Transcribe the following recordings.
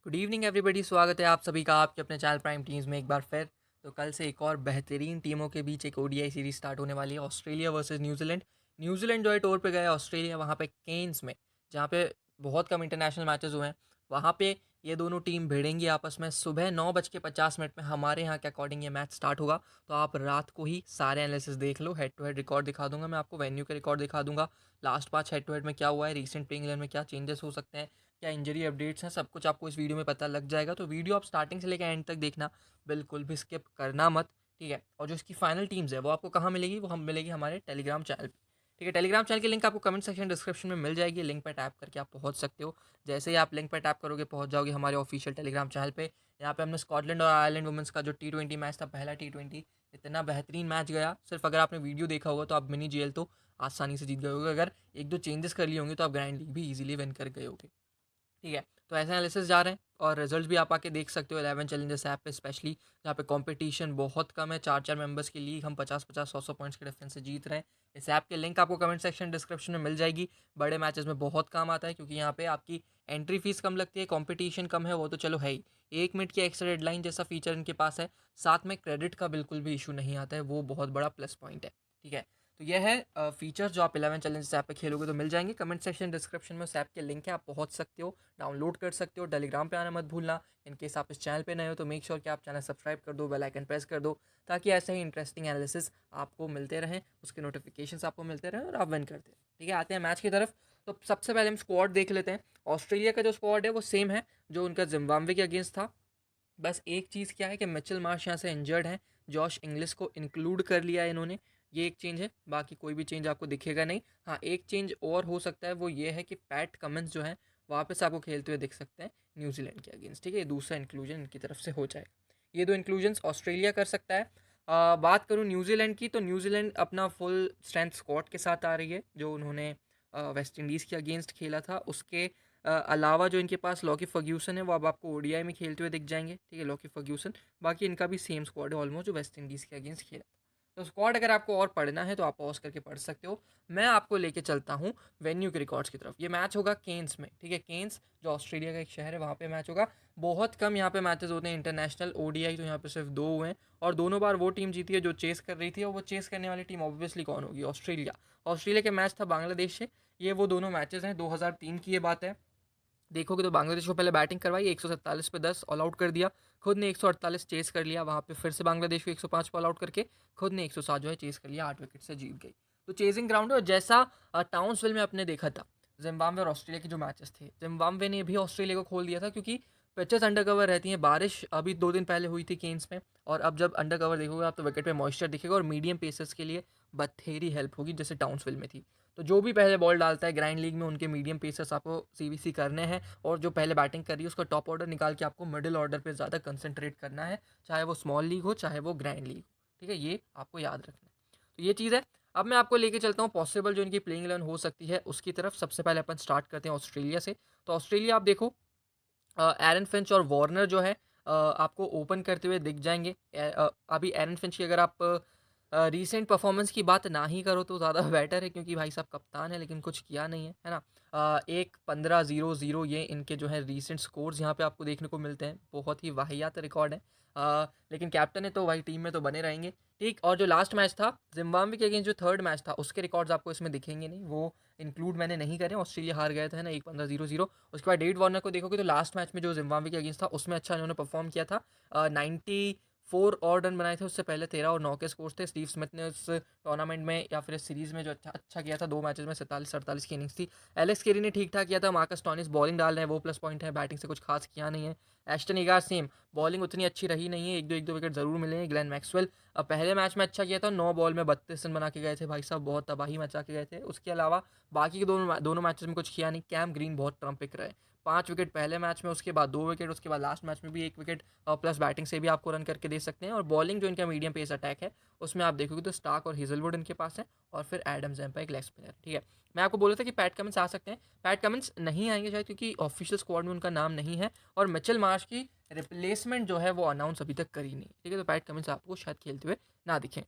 Good evening everybody, स्वागत है आप सभी का आपके अपने चैनल प्राइम टीम्स में एक बार फिर। तो कल से एक और बेहतरीन टीमों के बीच एक ओडीआई सीरीज स्टार्ट होने वाली है, ऑस्ट्रेलिया वर्सेस न्यूजीलैंड। न्यूजीलैंड जो है टूर पे गया है ऑस्ट्रेलिया, वहाँ पे केन्स में, जहाँ पे बहुत कम इंटरनेशनल मैचेस हुए हैं, वहाँ पे ये दोनों टीम भिड़ेंगी आपस में। सुबह 9:50 में हमारे यहाँ के अकॉर्डिंग ये मैच स्टार्ट होगा। तो आप रात को ही सारे एनालिसिस देख लो, हेड टू हेड रिकॉर्ड दिखा दूंगा मैं आपको, वेन्यू के रिकॉर्ड दिखा दूंगा, लास्ट 5 हेड टू हेड में क्या हुआ है, रिसेंट प्लेइंग 11 में क्या चेंजेस हो सकते हैं, क्या इंजरी अपडेट्स हैं, सब कुछ आपको इस वीडियो में पता लग जाएगा। तो वीडियो आप स्टार्टिंग से लेकर एंड तक देखना, बिल्कुल भी स्किप करना मत। ठीक है। और जो इसकी फाइनल टीम्स है वो आपको कहाँ मिलेगी, वो हम मिलेगी हमारे टेलीग्राम चैनल पे। ठीक है, टेलीग्राम चैनल की लिंक आपको कमेंट सेक्शन डिस्क्रिप्शन में मिल जाएगी, लिंक पर टैप करके आप पहुंच सकते हो। जैसे ही आप लिंक पर टैप करोगे पहुंच जाओगे हमारे ऑफिशियल टेलीग्राम चैनल पे। यहाँ पे हमने स्कॉटलैंड और आयरलैंड वुमेंस का जो T20 मैच था, पहला T20, इतना बेहतरीन मैच गया। सिर्फ अगर आपने वीडियो देखा होगा तो आप मिनी जेल तो आसानी से जीत गए होगे, अगर एक दो चेंजेस कर लिए होंगे तो आप ग्रैंड लीग भी इजीली विन कर गए होगे। ठीक है। तो ऐसे एनालिसिस जा रहे हैं और रिजल्ट भी आप आके देख सकते हो 11 चैलेंजर्स ऐप पे, स्पेशली जहाँ पे कंपटीशन बहुत कम है, 4 4 मेंबर्स की लीग, हम 50 50 100 100 पॉइंट्स के डिफरेंस से जीत रहे हैं। इस ऐप की लिंक आपको कमेंट सेक्शन डिस्क्रिप्शन में मिल जाएगी। बड़े मैचेस में बहुत काम आता है क्योंकि यहाँ पे आपकी एंट्री फीस कम लगती है, कंपटीशन कम है, वो तो चलो है ही। 1 मिनट की एक्स्ट्रा डेडलाइन जैसा फीचर इनके पास है, साथ में क्रेडिट का बिल्कुल भी इशू नहीं आता है, वो बहुत बड़ा प्लस पॉइंट है। ठीक है। तो यह है फीचर जो आप 11 चैलेंज ऐप पे खेलोगे तो मिल जाएंगे। कमेंट सेक्शन डिस्क्रिप्शन में उस ऐप के लिंक है, आप पहुंच सकते हो, डाउनलोड कर सकते हो। टेलीग्राम पे आना मत भूलना। इन केस आप इस चैनल पे नए हो तो मेक श्योर कि आप चैनल सब्सक्राइब कर दो, बेल आइकन प्रेस कर दो, ताकि ऐसे ही इंटरेस्टिंग एनालिसिस आपको मिलते रहें, उसके नोटिफिकेशंस आपको मिलते रहें और आप विन करते हैं। ठीक है, आते हैं मैच की तरफ। तो सबसे पहले हम स्क्वाड देख लेते हैं। ऑस्ट्रेलिया का जो स्क्वाड है वो सेम है जो उनका जिम्बाब्वे के अगेंस्ट था। बस एक चीज़ क्या है कि मिचेल मार्श यहाँ से इंजर्ड है, जॉश इंग्लिश को इंक्लूड कर लिया है इन्होंने, ये एक चेंज है। बाकी कोई भी चेंज आपको दिखेगा नहीं। हाँ, एक चेंज और हो सकता है, वो ये है कि पैट कमिंस जो है वापस आपको खेलते हुए दिख सकते हैं न्यूजीलैंड के अगेंस्ट। ठीक है, ये दूसरा इंक्लूजन इनकी तरफ से हो जाएगा। ये दो इंक्लूजन्स ऑस्ट्रेलिया कर सकता है। बात करूँ न्यूजीलैंड की, तो न्यूजीलैंड अपना फुल स्ट्रेंथ स्क्वाड के साथ आ रही है, जो उन्होंने वेस्ट इंडीज़ के अगेंस्ट खेला था। उसके अलावा जो इनके पास लॉकी फर्ग्यूसन है वो अब आपको ओडीआई में खेलते हुए दिख जाएंगे। ठीक है, लॉकी फर्ग्यूसन। बाकी इनका भी सेम स्क्वाड है ऑलमोस्ट, जो वेस्ट इंडीज़ के अगेंस्ट खेला। तो स्क्वाड अगर आपको और पढ़ना है तो आप पॉज करके पढ़ सकते हो। मैं आपको लेके चलता हूँ वेन्यू के रिकॉर्ड्स की तरफ। ये मैच होगा केन्स में। ठीक है, केन्स जो ऑस्ट्रेलिया का एक शहर है, वहाँ पे मैच होगा। बहुत कम यहाँ पे मैचेस होते हैं इंटरनेशनल, ओडीआई तो यहाँ पे सिर्फ 2 हुए हैं, और दोनों बार वो टीम जीती है जो चेस कर रही थी। और वो चेस करने वाली टीम ऑब्वियसली कौन होगी? ऑस्ट्रेलिया। ऑस्ट्रेलिया के मैच था बांग्लादेश से। ये वो दोनों मैचेस हैं, 2003 की ये बात है। देखोगे तो बांग्लादेश को पहले बैटिंग करवाई, 147 पे 10 ऑल आउट कर दिया, खुद ने 148 चेस कर लिया, वहाँ पे फिर से बांग्लादेश को 105 पे ऑल आउट करके खुद ने 107 जो है चेस कर लिया, 8 विकेट से जीत गई। तो चेजिंग ग्राउंड है। और जैसा टाउन्सविल में आपने देखा था जिम्बाब्वे और ऑस्ट्रेलिया के जो मैचेस थे, जिम्बाब्वे ने भी ऑस्ट्रेलिया को खोल दिया था, क्योंकि पिचेस अंडर कवर रहती हैं। बारिश अभी 2 दिन पहले हुई थी केन्स में, और अब जब अंडर कवर देखोगे आप तो विकेट पे मॉइस्चर दिखेगा, और मीडियम पेसर्स के लिए बथेरी हेल्प होगी जैसे टाउन्सविल में थी। तो जो भी पहले बॉल डालता है ग्रैंड लीग में, उनके मीडियम पेसर्स आपको सीबीसी करने हैं, और जो पहले बैटिंग कर रही है उसका टॉप ऑर्डर निकाल के आपको मिडिल ऑर्डर पे ज़्यादा कंसंट्रेट करना है, चाहे वो स्मॉल लीग हो चाहे वो ग्रैंड लीग हो। ठीक है, ये आपको याद रखना है। तो ये चीज़ है। अब मैं आपको लेके चलता हूँ पॉसिबल जो इनकी प्लेइंग 11 हो सकती है उसकी तरफ। सबसे पहले अपन स्टार्ट करते हैं ऑस्ट्रेलिया से। तो ऑस्ट्रेलिया आप देखो, एरन फिंच और वार्नर जो है आपको ओपन करते हुए दिख जाएंगे। अभी एरन फिंच की अगर आप रीसेंट परफॉर्मेंस की बात ना ही करो तो ज़्यादा बेटर है, क्योंकि भाई साहब कप्तान है लेकिन कुछ किया नहीं है ना। 1-15-0-0 ये इनके जो है रीसेंट स्कोर्स यहाँ पे आपको देखने को मिलते हैं। बहुत ही वाहियात रिकॉर्ड है। लेकिन कैप्टन है तो भाई टीम में तो बने रहेंगे। ठीक, और जो लास्ट मैच था जिम्बाब्वे के अगेंस्ट, जो थर्ड मैच था, उसके रिकॉर्ड्स आपको इसमें दिखेंगे नहीं, वो इंक्लूड मैंने नहीं करे। ऑस्ट्रेलिया हार गया था ना 1-15-0-0। उसके बाद डेविड वार्नर को देखोगे तो लास्ट मैच में जो जिम्बाब्वे के अगेंस्ट था उसमें अच्छा इन्होंने परफॉर्म किया था। 94 और रन बनाए थे, उससे पहले 13 और 9 के स्कोर्स थे। स्टीव स्मिथ ने उस टूर्नामेंट में या फिर इस सीरीज में जो अच्छा अच्छा किया था, 2 मैचेस में 47-48 की इनिंग्स थी। एलेक्स केरी ने ठीक ठाक किया था। मार्कस टॉनिस बॉलिंग डाल रहे हैं, वो प्लस पॉइंट है, बैटिंग से कुछ खास किया नहीं है। एस्टन एगार सेम, बॉलिंग उतनी अच्छी रही नहीं है, एक दो विकेट जरूर मिले हैं। ग्लेन मैक्सवेल पहले मैच में अच्छा किया था, 9 बॉल में 32 रन बना के गए थे भाई साहब, बहुत तबाही मचा के गए थे। उसके अलावा बाकी के दोनों दोनों मैचेस में कुछ किया नहीं। कैम ग्रीन बहुत ट्रम्प पिक रहे, 5 विकेट पहले मैच में, उसके बाद 2 विकेट, उसके बाद लास्ट मैच में भी 1 विकेट, प्लस बैटिंग से भी आपको रन करके दे सकते हैं। और बॉलिंग जो इनका मीडियम पेस अटैक है उसमें आप देखोगे तो स्टार्क और हेजलवुड इनके पास है, और फिर एडम जैम्पा एक लेग स्पिनर। ठीक है, मैं आपको बोला था कि पैट कमिंस आ सकते हैं, पैट कमिंस नहीं आएंगे शायद, क्योंकि ऑफिशियल स्क्वाड में उनका नाम नहीं है, और मिचेल मार्श की रिप्लेसमेंट जो है वो अनाउंस अभी तक करी नहीं। ठीक है, तो पैट कमिंस आपको शायद खेलते हुए ना दिखें।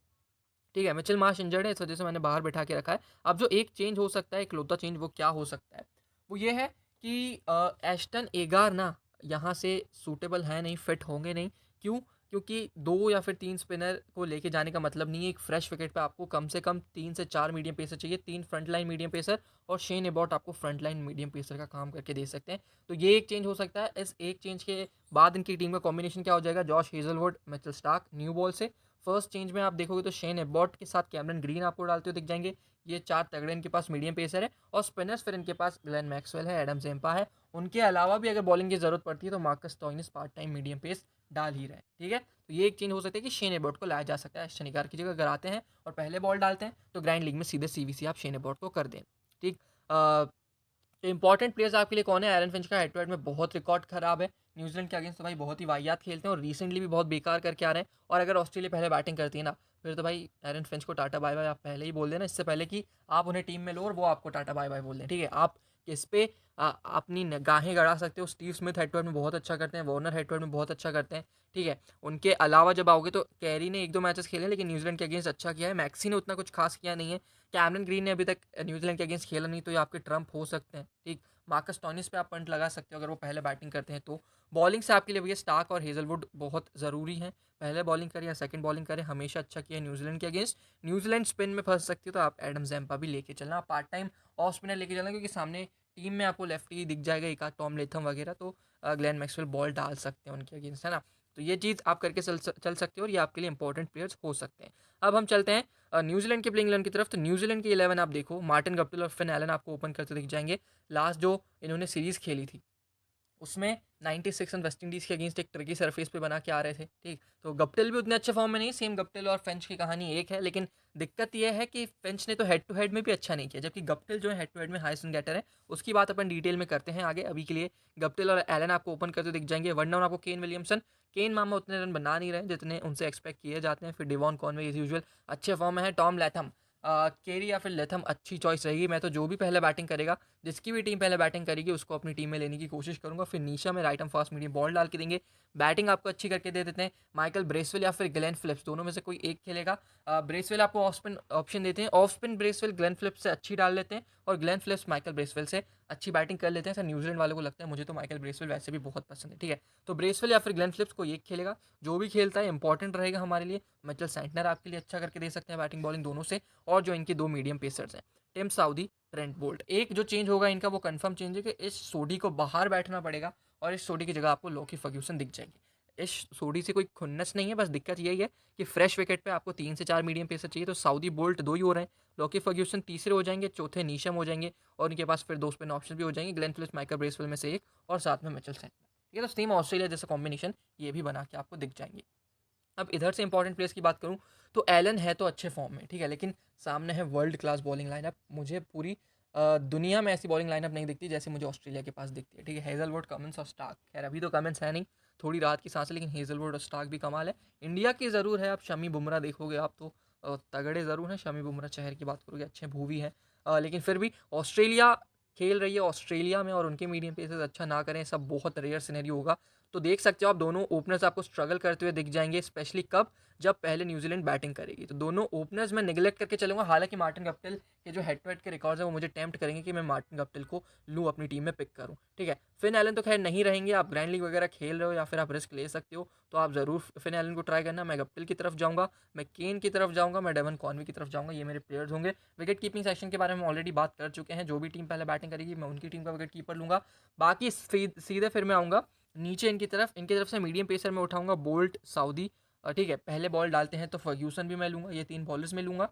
ठीक है, मिचेल मार्श इंजर्ड है, इस वजह से मैंने बाहर बैठा के रखा है। अब जो एक चेंज हो सकता है, इकलौता चेंज, वो क्या हो सकता है? वो ये है कि एस्टन एगार ना यहाँ से सूटेबल है नहीं, फिट होंगे नहीं। क्यों? क्योंकि 2 या फिर 3 स्पिनर को लेके जाने का मतलब नहीं है। एक फ्रेश विकेट पे आपको कम से कम 3 से 4 मीडियम पेसर चाहिए, 3 फ्रंट लाइन मीडियम पेसर, और शेन एबॉट आपको फ्रंट लाइन मीडियम पेसर का काम करके दे सकते हैं। तो ये एक चेंज हो सकता है। इस एक चेंज के बाद इनकी टीम का कॉम्बिनेशन क्या हो जाएगा? Josh Hazlewood, Mitchell Starc new ball से। फर्स्ट चेंज में आप देखोगे तो शेन एबॉट के साथ कैमरन ग्रीन आपको डालते हुए दिख जाएंगे। ये 4 तगड़े इनके पास मीडियम पेसर है। और स्पिनर्स फिर इनके पास ग्लेन मैक्सवेल है, एडम जेम्पा है। उनके अलावा भी अगर बॉलिंग की जरूरत पड़ती है तो Marcus Stoinis part time medium pace डाल ही रहे हैं। ठीक है, तो ये एक चेंज हो सकता है कि शेन एबॉट को लाया जा सकता है शनिवार की जगह। अगर आते हैं और पहले बॉल डालते हैं तो ग्रैंड लीग में सीधे सीवीसी आप शेन एबॉट को कर दें। ठीक। तो इंपॉर्टेंट प्लेयर्स आपके लिए कौन है? एरन फिंच का हेड टू हेड में बहुत रिकॉर्ड खराब है न्यूजीलैंड के अगेंस्ट, तो भाई बहुत ही वाहियात खेलते हैं और रिसेंटली भी बहुत बेकार करके आ रहे हैं। और अगर ऑस्ट्रेलिया पहले बैटिंग करती है ना, फिर तो भाई एरन फिंच को टाटा बाय बाय आप पहले ही बोल देना, इससे पहले कि आप उन्हें टीम में लो और वो आपको टाटा बाय बाय बोल दें। ठीक है, आप किस पे अपनी निगाहें गड़ा सकते हो? Steve Smith head to head में बहुत अच्छा करते हैं, वार्नर हेड टू हेड में बहुत अच्छा करते हैं। ठीक है, उनके अलावा जब आओगे तो कैरी ने 1-2 मैचेस खेले लेकिन न्यूजीलैंड के अगेंस्ट अच्छा किया है। मैक्सी ने उतना कुछ खास किया नहीं है। कैमरन ग्रीन ने अभी तक न्यूजीलैंड के अगेंस्ट खेला नहीं, तो ये आपके ट्रम्प हो सकते हैं। ठीक। मार्कस टॉनिस पे आप पंट लगा सकते हो अगर वो पहले बैटिंग करते हैं तो। बॉलिंग से आपके लिए भैया स्टार्क और हेजलवुड बहुत ज़रूरी है। पहले बॉलिंग करें या सेकंड बॉलिंग करें, हमेशा अच्छा किया है न्यूजीलैंड के अगेंस्ट। न्यूजीलैंड स्पिन में फंस सकती है तो आप एडम जैम्पा भी लेके चलना, आप पार्ट टाइम ऑफ स्पिनर लेके चलना, क्योंकि सामने टीम में आपको लेफ्टी दिख जाएगा एक आध टॉम लेथम वगैरह, तो ग्लेन मैक्सवेल बॉल डाल सकते हैं उनके अगेंस्ट, है ना। तो ये चीज़ आप करके चल सकते हो और ये आपके लिए इंपॉर्टेंट प्लेयर्स हो सकते हैं। अब हम चलते हैं न्यूजीलैंड के प्लेइंग 11 की तरफ। तो न्यूजीलैंड की 11 आप देखो, मार्टिन गप्टिल और फिन एलन आपको ओपन करते दिख जाएंगे। लास्ट जो इन्होंने सीरीज़ खेली थी उसमें 96 रन वेस्ट इंडीज़ के अगेंस्ट एक ट्रिकी सरफेस पे बना के आ रहे थे। ठीक, तो गप्टिल भी उतने अच्छे फॉर्म में नहीं, सेम गप्टिल और फेंच की कहानी एक है, लेकिन दिक्कत यह है कि फेंच ने तो हेड टू हेड में भी अच्छा नहीं किया, जबकि गप्टिल जो है हेड टू हेड में हाईएस्ट रन गेटर है। उसकी बात अपन डिटेल में करते हैं आगे। अभी के लिए गप्टिल और एलन आपको ओपन करते दिख जाएंगे। वन डाउन आपको केन विलियमसन। केन मामा उतने रन बना नहीं रहे जितने उनसे एक्सपेक्ट किए जाते हैं। फिर डिवॉन कॉनवे एज यूजुअल अच्छे फॉर्म में है। टॉम लैथम, केरी या फिर लेथम अच्छी चॉइस रहेगी। मैं तो जो भी पहले बैटिंग करेगा, जिसकी भी टीम पहले बैटिंग करेगी उसको अपनी टीम में लेने की कोशिश करूंगा। फिर नीशा में right and fast medium ball डाल के देंगे। बैटिंग आपको अच्छी करके दे देते हैं माइकल ब्रेसवेल या फिर ग्लेन फिलिप्स, दोनों में से कोई एक खेलेगा। ब्रेसवेल आपको ऑफ स्पिन ऑप्शन देते हैं, off spin Bracewell Glenn Phillips से अच्छी डाल लेते हैं और ग्लेन फिलिप्स माइकल ब्रेसवेल से अच्छी बैटिंग कर लेते हैं। सर न्यूजीलैंड वालों को लगता है, मुझे तो माइकल ब्रेसवेल वैसे भी बहुत पसंद है। ठीक है, तो ब्रेसवेल या फिर ग्लेन फिलिप्स को एक खेलेगा। जो भी खेलता है इंपॉर्टेंट रहेगा हमारे लिए। मिचेल सैंटनर आपके लिए अच्छा करके दे सकते हैं बैटिंग बॉलिंग दोनों से। और जो इनके 2 मीडियम पेसर्स हैं, टिम साउदी, ट्रेंट बोल्ट। एक जो चेंज होगा इनका वो कंफर्म चेंज है कि इस सोडी को बाहर बैठना पड़ेगा और इस सोडी की जगह आपको लॉकी फर्ग्यूसन दिख जाएगी। इस सोडी से कोई खुन्नस नहीं है, बस दिक्कत यही है कि फ्रेश विकेट पे आपको 3 से 4 मीडियम पेसर चाहिए, तो साउदी बोल्ट 2 ही हो रहे हैं। लॉकी फर्ग्यूसन तीसरे हो जाएंगे, चौथे नीशम हो जाएंगे और उनके पास फिर 2 स्पिन ऑप्शन भी हो जाएंगे, ग्लेन फिलिप्स माइकल ब्रेसवेल में से एक और साथ में मिचेल सैंटनर। ठीक है, तो सेम ऑस्ट्रेलिया जैसा कॉम्बिनेशन ये भी बना के आपको दिख जाएंगे। अब इधर से इंपॉर्टेंट प्लेयर्स की बात करूं तो एलन है तो अच्छे फॉर्म में, ठीक है, लेकिन सामने है वर्ल्ड क्लास बॉलिंग लाइनअप। मुझे पूरी दुनिया में ऐसी बॉलिंग लाइनअप नहीं दिखती जैसे मुझे ऑस्ट्रेलिया के पास दिखती है। ठीक है, हेजलवुड, कमिंस और स्टार्क। खैर अभी तो कमिंस है नहीं, थोड़ी राहत की सांस है, लेकिन हेजलवुड और स्टार्क भी कमाल है। इंडिया की ज़रूर है, आप शमी बुमराह देखोगे आप तो तगड़े ज़रूर हैं। शमी बुमराह चहर की बात करोगे, अच्छे भूवी हैं, लेकिन फिर भी ऑस्ट्रेलिया खेल रही है ऑस्ट्रेलिया में और उनके मीडियम पेसर्स अच्छा ना करें, सब बहुत रेयर सिनेरियो होगा। तो देख सकते हो आप दोनों ओपनर्स आपको स्ट्रगल करते हुए दिख जाएंगे, स्पेशली कब? जब पहले न्यूजीलैंड बैटिंग करेगी। तो दोनों ओपनर्स मैं निगलेक्ट करके चलूंगा। हालांकि मार्टिन गप्टिल के जो हेड टू हेड के रिकॉर्ड्स हैं वो मुझे टेम्प्ट करेंगे कि मैं मार्टिन गप्टिल को लूँ अपनी टीम में पिक करूँ। ठीक है, फिन एलन तो खैर नहीं रहेंगे। आप ग्रैंड लीग वगैरह खेल रहे हो या फिर आप रिस्क ले सकते हो तो आप ज़रूर फिन एलन को ट्राई करना। मैं गप्टिल की तरफ जाऊँगा, मैं केन की तरफ जाऊँगा, मैं डेवन कॉनवे की तरफ जाऊँगा। ये मेरे प्लेयर्स होंगे। विकेट कीपिंग सेक्शन के बारे में ऑलरेडी बात कर चुके हैं। जो भी टीम पहले बैटिंग करेगी मैं उनकी टीम का विकेट कीपर लूँगा। बाकी सीधे फिर मैं आऊँगा नीचे इनकी तरफ से मीडियम पेसर में उठाऊंगा बोल्ट, साउदी। ठीक है, पहले बॉल डालते हैं तो फर्ग्यूसन भी मैं लूँगा। ये 3 बॉलर्स में लूँगा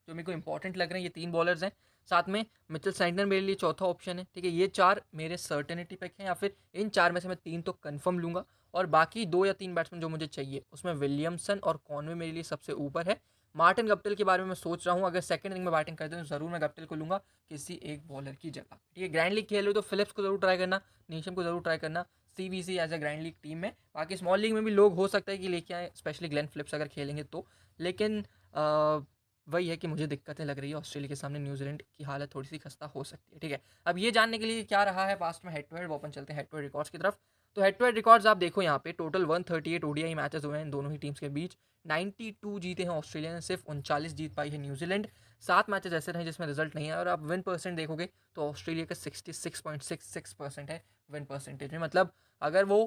जो मेरे को इंपॉर्टेंट लग रहे हैं, ये 3 बॉलर्स हैं। साथ में मिचेल सैंटनर मेरे लिए चौथा ऑप्शन है। ठीक है, ये 4 मेरे सर्टेनिटी पिक हैं, या फिर इन 4 में से मैं 3 तो कंफर्म लूँगा और बाकी 2 या 3 बैट्समैन जो मुझे चाहिए उसमें विलियमसन और कॉनवे मेरे लिए सबसे ऊपर है। मार्टिन गप्टिल के बारे में मैं सोच रहा हूँ, अगर सेकंड इनिंग में बैटिंग करते हैं तो ज़रूर मैं गप्टिल को लूँगा किसी एक बॉलर की जगह। ठीक है, ग्रैंड लीग खेल रहे हो तो फिलिप्स को जरूर ट्राई करना, नीशम को जरूर ट्राई करना CVC as a grand league team में। बाकी स्मॉल लीग में भी लोग हो सकता है कि लेके आए, स्पेशली ग्लेन फिलिप्स अगर खेलेंगे तो। लेकिन वही है कि मुझे दिक्कतें लग रही है ऑस्ट्रेलिया के सामने। न्यूजीलैंड की हालत थोड़ी सी खस्ता हो सकती है। ठीक है, अब ये जानने के लिए क्या रहा है पास्ट में हेड टू हेड, वो अपन चलते हैं हेड टू हेड रिकॉर्ड्स की तरफ। तो हेड टू हेड रिकॉर्ड्स आप देखो यहाँ पे टोटल 138 ओडीआई मैचेस हुए हैं इन दोनों ही टीम्स के बीच। 92 जीते हैं ऑस्ट्रेलिया ने, सिर्फ 39 जीत पाई है न्यूजीलैंड। 7 मैचेस ऐसे रहे जिसमें रिजल्ट नहीं है और आप विन परसेंट देखोगे तो ऑस्ट्रेलिया का 66.66% है, विन परसेंटेज में। मतलब अगर वो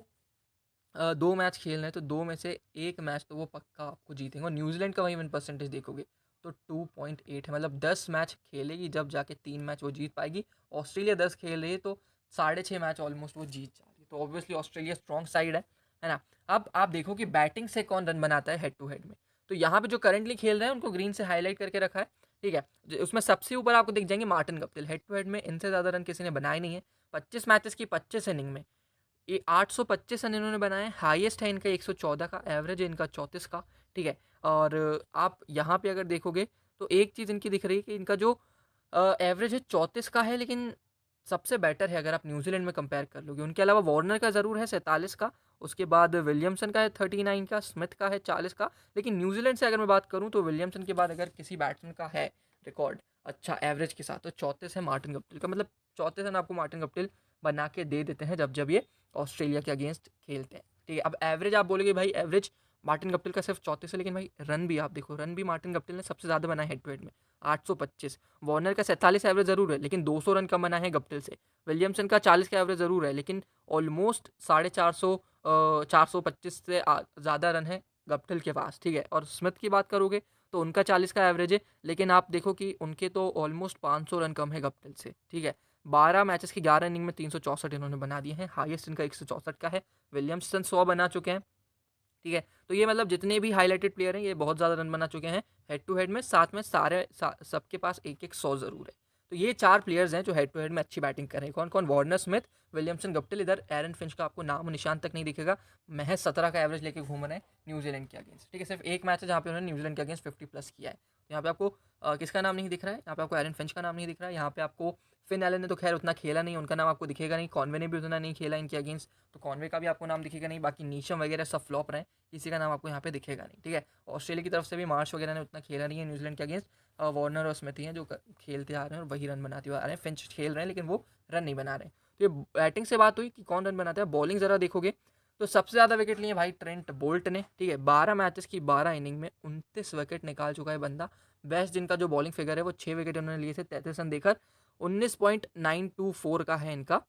2 मैच खेल रहे हैं तो 2 में से 1 मैच तो वो पक्का आपको जीतेंगे। और न्यूज़ीलैंड का वही विन परसेंटेज देखोगे तो 2.8 है। मतलब 10 मैच खेलेगी जब जाके 3 मैच वो जीत पाएगी। ऑस्ट्रेलिया 10 खेल रही है तो 6.5 मैच ऑलमोस्ट वो जीत जा रही है। तो ऑब्वियसली ऑस्ट्रेलिया स्ट्रॉन्ग साइड है ना। अब आप देखो कि बैटिंग से कौन रन बनाता है हेड टू हेड में। तो यहाँ पे जो करंटली खेल रहे हैं उनको ग्रीन से हाईलाइट करके रखा है, ठीक है। उसमें सबसे ऊपर आपको दिख जाएंगे Martin Guptill. Head to head में इनसे ज़्यादा रन किसी ने बनाए नहीं है। 25 मैचेस की 25 इनिंग में ये 825 रन इन्होंने बनाए। हाईएस्ट है इनका 114 का, एवरेज है इनका 34 का, ठीक है। और आप यहाँ पे अगर देखोगे तो एक चीज़ इनकी दिख रही है कि इनका जो एवरेज है 34 का है, लेकिन सबसे बेटर है अगर आप न्यूजीलैंड में कंपेयर कर लोगे। उनके अलावा वार्नर का ज़रूर है 47 का, उसके बाद विलियमसन का है 39 का, स्मिथ का है 40 का। लेकिन न्यूजीलैंड से अगर मैं बात करूँ तो विलियमसन के बाद अगर किसी बैट्समैन का है रिकॉर्ड अच्छा एवरेज के साथ तो 34 है मार्टिन गप्टिल का। मतलब 34 रन आपको मार्टिन गप्टिल बना के दे देते हैं जब जब ये ऑस्ट्रेलिया के अगेंस्ट खेलते हैं, ठीक है। अब एवरेज आप बोलोगे भाई एवरेज मार्टिन गप्टिल का सिर्फ 34 है, लेकिन भाई रन भी आप देखो, रन भी मार्टिन गप्टिल ने सबसे ज़्यादा बनाए हेड टू हेड में 825। वार्नर का 47 एवरेज ज़रूर है लेकिन 200 रन कम बना है गप्टिल से। विलियमसन का 40 का एवरेज ज़रूर है लेकिन ऑलमोस्ट 450 425 से ज़्यादा रन है गप्टिल के पास, ठीक है। और स्मिथ की बात करोगे तो उनका 40 का एवरेज है लेकिन आप देखो कि उनके तो ऑलमोस्ट 500 रन कम है गप्टिल से, ठीक है। 12 मैचेस की 11 इनिंग में 364 इन्होंने बना दिए हैं। हाईएस्ट इनका 164 का है। विलियमसन 100 बना चुके हैं, ठीक है। तो ये मतलब जितने भी हाईलाइटेड प्लेयर हैं ये बहुत ज़्यादा रन बना चुके हैं हेड टू हेड में। साथ में सबके पास एक एक 100 ज़रूर है। तो ये 4 प्लेयर्स हैं जो हेड टू हेड में अच्छी बैटिंग कर रहे हैं। कौन कौन? Warner, Smith, Williamson, Guptill. इधर एरन फिंच का आपको नाम निशान तक नहीं दिखेगा। महज 17 का एवरेज लेके घूम रहे हैं न्यूजीलैंड के अगेंस्ट, ठीक है। सिर्फ एक मैच है जहाँ पे उन्होंने न्यूजीलैंड के अगेंस्ट 50 प्लस किया है। यहाँ पे आपको किसका नाम नहीं दिख रहा है? यहाँ पे आपको एरन फिंच का नाम नहीं दिख रहा है। यहाँ पे आपको फिन एलन ने तो खैर उतना खेला नहीं, उनका नाम आपको दिखेगा नहीं। कॉनवे ने भी उतना नहीं खेला इनके अगेंस्ट, तो कॉनवे का भी आपको नाम दिखेगा नहीं। बाकी नीशम वगैरह सब फ्लॉप रहे, किसी का नाम आपको यहाँ पे दिखेगा नहीं, ठीक है। ऑस्ट्रेलिया की तरफ से भी मार्श वगैरह ने उतना खेला नहीं है न्यूजीलैंड के अगेंस्ट। वार्नर और स्मिथ ही हैं जो खेलते आ रहे हैं और वही रन बनाते हुए आ रहे हैं। फिंच खेल रहे हैं लेकिन वो रन नहीं बना रहे। तो ये बैटिंग से बात हुई कि कौन रन बनाता है। बॉलिंग ज़रा देखोगे तो सबसे ज़्यादा विकेट लिए भाई ट्रेंट बोल्ट ने, ठीक है। 12 मैचेस की 12 इनिंग में 29 विकेट निकाल चुका है बंदा। बेस्ट जिनका जो बॉलिंग फिगर है वो 6 विकेट उन्होंने लिए थे 33 रन देकर। 19.924 का है इनका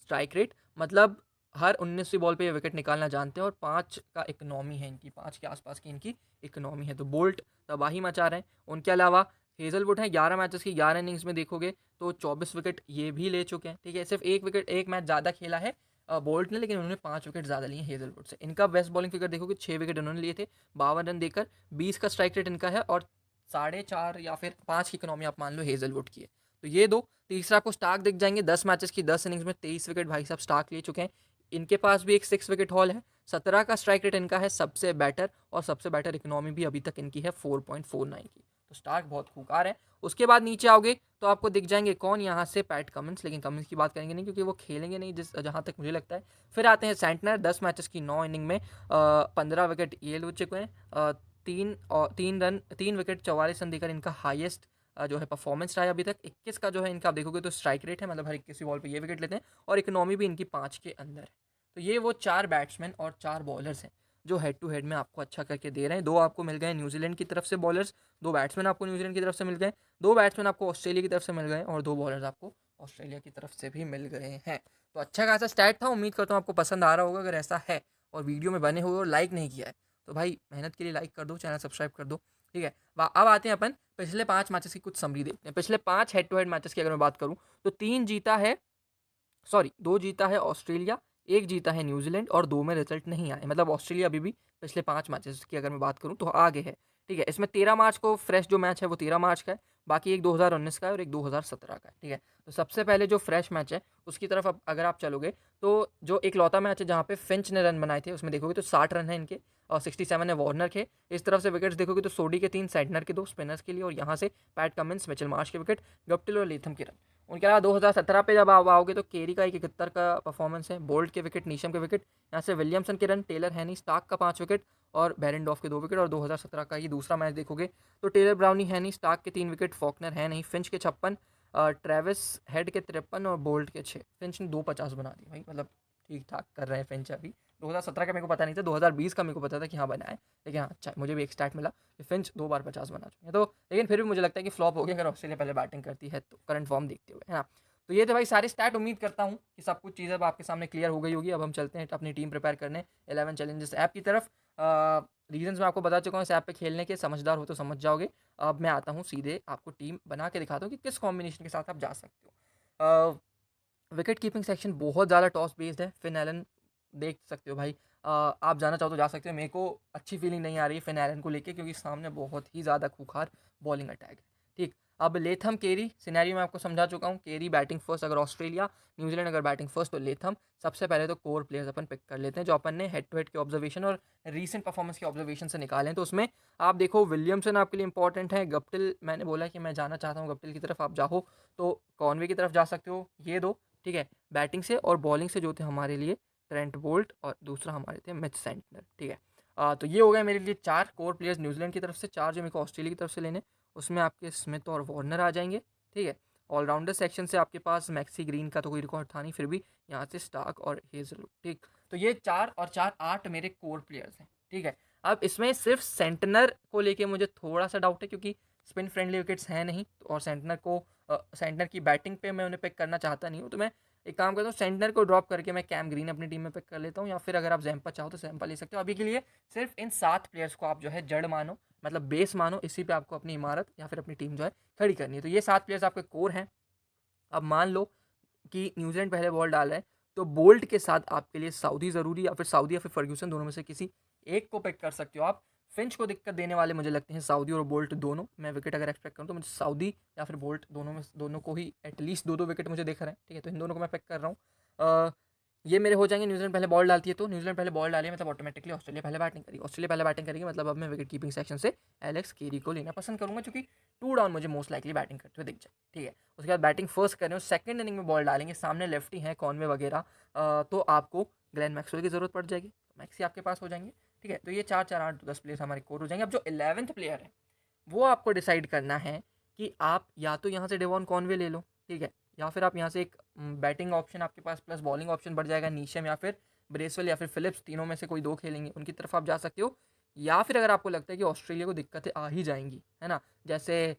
स्ट्राइक रेट। मतलब हर 19वीं बॉल पे ये विकेट निकालना जानते हैं। और 5 का इकनॉमी है इनकी, 5 के आसपास की इनकी इकनॉमी है। तो बोल्ट तबाही मचा रहे हैं। उनके अलावा हेजलवुड है, 11 मैचेस की 11 इनिंग्स में देखोगे तो 24 विकेट ये भी ले चुके हैं, ठीक है। सिर्फ एक मैच ज़्यादा खेला है बोल्ट ने, लेकिन उन्होंने 5 विकेट ज़्यादा लिए हेजलवुड से। इनका बेस्ट बॉलिंग फिगर देखोगे 6 विकेट उन्होंने लिए थे 52 रन देकर। 20 का स्ट्राइक रेट इनका है और 4.5 या फिर 5 की इकनॉमी आप मान लो हेजलवुड की है। तो ये दो। तीसरा आपको स्टार्क दिख जाएंगे, 10 मैचेस की 10 इनिंग्स में 23 विकेट भाई साहब स्टार्क ले चुके हैं। इनके पास भी एक 6 विकेट हॉल है। 17 का स्ट्राइक रेट इनका है सबसे बेटर, और सबसे बेटर इकोनॉमी भी अभी तक इनकी है 4.49 की। तो स्टार्क बहुत खूंखार है। उसके बाद नीचे आओगे तो आपको दिख जाएंगे कौन, यहाँ से पैट कमिंस, लेकिन कमिंस की बात करेंगे नहीं क्योंकि वो खेलेंगे नहीं जहाँ तक मुझे लगता है। फिर आते हैं सेंटनर, 10 मैचेस की 9 इनिंग में 15 विकेट ये ले चुके हैं। 3 विकेट 44 रन देकर इनका हाईएस्ट जो है परफॉर्मेंस रहा है अभी तक। 21 का जो है इनका आप देखोगे तो स्ट्राइक रेट है, मतलब हर 21 बॉल पे ये विकेट लेते हैं। और इकोनॉमी भी इनकी 5 के अंदर है। तो ये वो 4 बैट्समैन और 4 बॉलर्स हैं जो हेड टू हेड में आपको अच्छा करके दे रहे हैं। 2 आपको मिल गए न्यूजीलैंड की तरफ से बॉलर्स, 2 बैट्समैन आपको न्यूजीलैंड की तरफ से मिल गए, 2 बैट्समैन आपको ऑस्ट्रेलिया की तरफ से मिल गए और 2 बॉलर्स आपको ऑस्ट्रेलिया की तरफ से भी मिल गए हैं। तो अच्छा खासा स्टैट था। उम्मीद करता हूँ आपको पसंद आ रहा होगा। अगर ऐसा है और वीडियो में बने हुए और लाइक नहीं किया है तो भाई मेहनत के लिए लाइक कर दो, चैनल सब्सक्राइब कर दो, ठीक है। अब आते हैं अपन पिछले 5 मैचेस की कुछ समरी देखते हैं। पिछले 5 हेड टू हेड मैचेस की अगर मैं बात करूँ तो 2 जीता है ऑस्ट्रेलिया, 1 जीता है न्यूजीलैंड और 2 में रिजल्ट नहीं आए। मतलब ऑस्ट्रेलिया अभी भी पिछले 5 मैचेस की अगर मैं बात करूँ तो आगे है, ठीक है। इसमें 13 मार्च को फ्रेश जो मैच है वो 13 मार्च का है, बाकी एक 2019 का है और एक 2017 का है, ठीक है। तो सबसे पहले जो फ्रेश मैच है उसकी तरफ अगर आप चलोगे तो जो एक लौता मैच है जहाँ पे फिंच ने रन बनाए थे उसमें देखोगे तो 60 रन है इनके और 67 है वार्नर के। इस तरफ से विकेट्स देखोगे तो सोडी के 3, सेंटनर के 2, स्पिनर्स के लिए, और यहाँ से पैट कमिंस, मिचेल मार्श के विकेट, गप्टिल और लेथम के रन। उनके अलावा 2017 पे जब आप आओगे तो केरी का 71 का परफॉर्मेंस है, बोल्ट के विकेट, नीशम के विकेट, यहाँ से विलियमसन के रन, टेलर हैनी, स्टार्क का 5 विकेट और बेरेंडॉफ के 2 विकेट। और 2017 का ये दूसरा मैच देखोगे तो टेलर, ब्राउनी, हैनी, स्टार्क के 3 विकेट, फॉकनर है नहीं, फिंच के 56, ट्रेविस हेड के 53 और बोल्ट के 6। फिंच ने 250 बना दी भाई, मतलब ठीक ठाक कर रहे हैं फिंच अभी। 2017 का मेरे को पता नहीं था, 2020 का मेरे को पता था कि हाँ बना है, लेकिन हाँ अच्छा मुझे भी एक स्टैट मिला कि फिंच 2 बार 50 बना चुके हैं। तो लेकिन फिर भी मुझे लगता है कि फ्लॉप हो गया अगर ऑस्ट्रेलिया पहले बैटिंग करती है तो, करंट फॉर्म देखते हुए, है ना। तो ये थे भाई सारे स्टैट। उम्मीद करता हूँ कि सब कुछ चीज़ें अब आपके सामने क्लियर हो गई होगी। अब हम चलते हैं अपनी टीम प्रिपेयर करने 11 चैलेंजेस ऐप की तरफ। रीजंस मैं आपको बता चुका हूँ इस ऐप पे खेलने के, समझदार हो तो समझ जाओगे। अब मैं आता हूँ सीधे आपको टीम बना के दिखाता हूँ कि किस कॉम्बिनेशन के साथ आप जा सकते हो। विकेट कीपिंग सेक्शन बहुत ज़्यादा टॉस बेस्ड है। फिन एलन देख सकते हो भाई, आप जाना चाहो तो जा सकते हो। मेरे को अच्छी फीलिंग नहीं आ रही है फिन एलन को लेके, क्योंकि सामने बहुत ही ज़्यादा खूंखार बॉलिंग अटैक है। ठीक, अब लेथम केरी सिनेरियो में आपको समझा चुका हूँ। केरी बैटिंग फर्स्ट अगर ऑस्ट्रेलिया, न्यूजीलैंड अगर बैटिंग फर्स्ट तो लेथम। सबसे पहले तो कोर प्लेयर्स अपन पिक कर लेते हैं जो अपन ने हेड टू हेड के ऑब्जर्वेशन और रीसेंट परफॉर्मेंस के ऑब्जर्वेशन से निकाले हैं। तो उसमें आप देखो विलियमसन आपके लिए इंपॉर्टेंट है। गप्टिल मैंने बोला कि मैं जाना चाहता हूँ गप्टिल की तरफ, आप जाओ तो कॉनवे की तरफ जा सकते हो। ये दो ठीक है। बैटिंग से और बॉलिंग से जो थे हमारे लिए ट्रेंट बोल्ट और दूसरा हमारे थे मिच सेंटनर। ठीक है, तो ये हो गया मेरे लिए 4 कोर प्लेयर्स न्यूजीलैंड की तरफ से। 4 जो मेरे को ऑस्ट्रेलिया की तरफ से लेने, उसमें आपके स्मिथ और वार्नर आ जाएंगे। ठीक है, ऑलराउंडर सेक्शन से आपके पास मैक्सी ग्रीन का तो कोई रिकॉर्ड था नहीं, फिर भी यहाँ से स्टार्क और हेजल। ठीक, तो ये 4 और 4 8 मेरे कोर प्लेयर्स हैं। ठीक है, अब इसमें सिर्फ सेंटनर को लेके मुझे थोड़ा सा डाउट है, क्योंकि स्पिन फ्रेंडली विकेट्स हैं नहीं, और सेंटनर की बैटिंग पे मैं उन्हें पिक करना चाहता नहीं हूँ। तो मैं एक काम करता हूँ, सेंटनर को ड्रॉप करके मैं कैम ग्रीन अपनी टीम में पिक कर लेता हूँ, या फिर अगर आप जैम्पा चाहो तो जैम्पा ले सकते हो। अभी के लिए सिर्फ इन 7 प्लेयर्स को आप जो है जड़ मानो, मतलब बेस मानो, इसी पे आपको अपनी इमारत या फिर अपनी टीम जो है खड़ी करनी है। तो ये 7 प्लेयर्स आपके कोर हैं। अब मान लो कि न्यूजीलैंड पहले बॉल डाल रहा है, तो बोल्ट के साथ आपके लिए साउदी ज़रूरी, या फिर साउदी या फिर फर्ग्यूसन, दोनों में से किसी एक को पिक कर सकते हो आप। फिंच को दिक्कत देने वाले मुझे लगते हैं साउदी और बोल्ट दोनों। मैं विकेट अगर एक्सपेक्ट करूँ तो मुझे साउदी या फिर बोल्ट दोनों को ही एटलीस्ट 2-2 विकेट मुझे दिख रहे हैं। ठीक है, तो इन दोनों को मैं पिक कर रहा हूँ। ये मेरे हो जाएंगे। न्यूजीलैंड पहले बॉल डालती है, तो न्यूजीलैंड पहले बॉल डाली मतलब ऑटोमेटिकली ऑस्ट्रेलिया पहले बैटिंग करेगी। ऑस्ट्रेलिया पहले बैटिंग करेगी मतलब अब मैं विकेट कीपिंग सेक्शन से एलेक्स केरी को लेना पसंद करूंगा, क्योंकि 2 डाउन मुझे मोस्ट लाइकली बैटिंग करते हुए दिख जाए। ठीक है, उसके बाद बैटिंग फर्स्ट कर रहे हो, सेकंड इनिंग में बॉल डालेंगे, सामने लेफ्टी हैं कॉनवे वगैरह, तो आपको ग्लेन मैक्सवेल की ज़रूरत पड़ जाएगी। मैक्सी आपके पास हो जाएंगे। ठीक है, तो ये 4 4 8 10 प्लेयर्स हमारे कोर हो जाएंगे। अब जो 11th प्लेयर है वो आपको डिसाइड करना है कि आप या तो यहाँ से डेवॉन कॉनवे ले लो। ठीक है, या फिर आप यहाँ से एक बैटिंग ऑप्शन आपके पास प्लस बॉलिंग ऑप्शन बढ़ जाएगा, नीशम या फिर ब्रेसवेल या फिर फिलिप्स, तीनों में से कोई 2 खेलेंगे, उनकी तरफ आप जा सकते हो। या फिर अगर आपको लगता है कि ऑस्ट्रेलिया को दिक्कतें आ ही जाएंगी, है ना, जैसे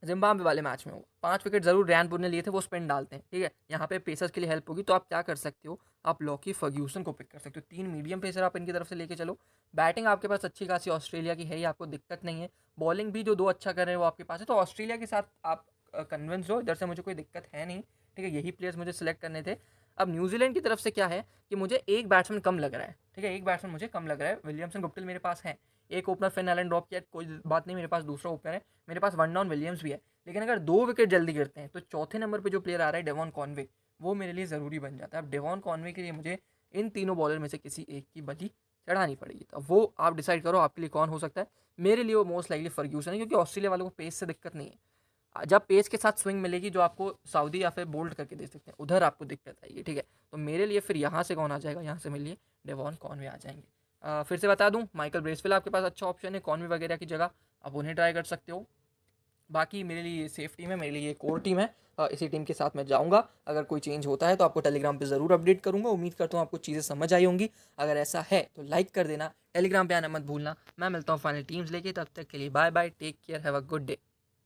जिम्बाब्वे वाले मैच में हो 5 विकेट जरूर रैनपुर ने लिए थे, वो स्पिन डालते हैं। ठीक है, यहाँ पे पेसर्स के लिए हेल्प होगी, तो आप क्या कर सकते हो, आप लॉकी फर्ग्यूसन को पिक कर सकते हो। 3 मीडियम पेसर आप इनकी तरफ से लेके चलो। बैटिंग आपके पास अच्छी खासी ऑस्ट्रेलिया की है ही, आपको दिक्कत नहीं है। बॉलिंग भी जो 2 अच्छा कर रहे हैं वो आपके पास है, तो ऑस्ट्रेलिया के साथ आप कन्विंस हो, इधर से मुझे कोई दिक्कत है नहीं। ठीक है, यही प्लेयर्स मुझे सिलेक्ट करने थे। अब न्यूजीलैंड की तरफ से क्या है कि मुझे एक बैट्समैन कम लग रहा है। ठीक है, एक बैट्समैन मुझे कम लग रहा है। विलियमसन गुप्टिल मेरे पास है, एक ओपनर फिन एलन ड्रॉप किया, कोई बात नहीं, मेरे पास दूसरा ओपनर है, मेरे पास 1 डाउन विलियम्स भी है। लेकिन अगर 2 विकेट जल्दी गिरते हैं तो चौथे नंबर पे जो प्लेयर आ रहा है डेवॉन कॉनवे, वो मेरे लिए ज़रूरी बन जाता है। अब डेवॉन कॉनवे के लिए मुझे इन तीनों बॉलर में से किसी एक की बलि चढ़ानी पड़ेगी, तो वो आप डिसाइड करो आपके लिए कौन हो सकता है। मेरे लिए वो मोस्ट लाइकली फर्ग्यूसन है, क्योंकि ऑस्ट्रेलिया वालों को पेस से दिक्कत नहीं है। जब पेस के साथ स्विंग मिलेगी जो आपको साउदी या फिर बोल्ड करके दे सकते हैं, उधर आपको दिक्कत आएगी। ठीक है, तो मेरे लिए फिर यहाँ से कौन आ जाएगा, यहाँ से मेरे लिए डेवॉन कॉनवे आ जाएंगे। फिर से बता दूं, माइकल ब्रेसवेल आपके पास अच्छा ऑप्शन है कॉनवे वगैरह की जगह, आप उन्हें ट्राई कर सकते हो। बाकी मेरे लिए ये सेफ टीम है, मेरे लिए ये कोर टीम है। इसी टीम के साथ मैं जाऊंगा। अगर कोई चेंज होता है तो आपको टेलीग्राम पे ज़रूर अपडेट करूंगा। उम्मीद करता हूँ आपको चीज़ें समझ आई होंगी। अगर ऐसा है तो लाइक कर देना, टेलीग्राम पे आना मत भूलना। मैं मिलता हूँ फाइनल टीम्स लेके, तब तक के लिए bye bye, take care, have a good day.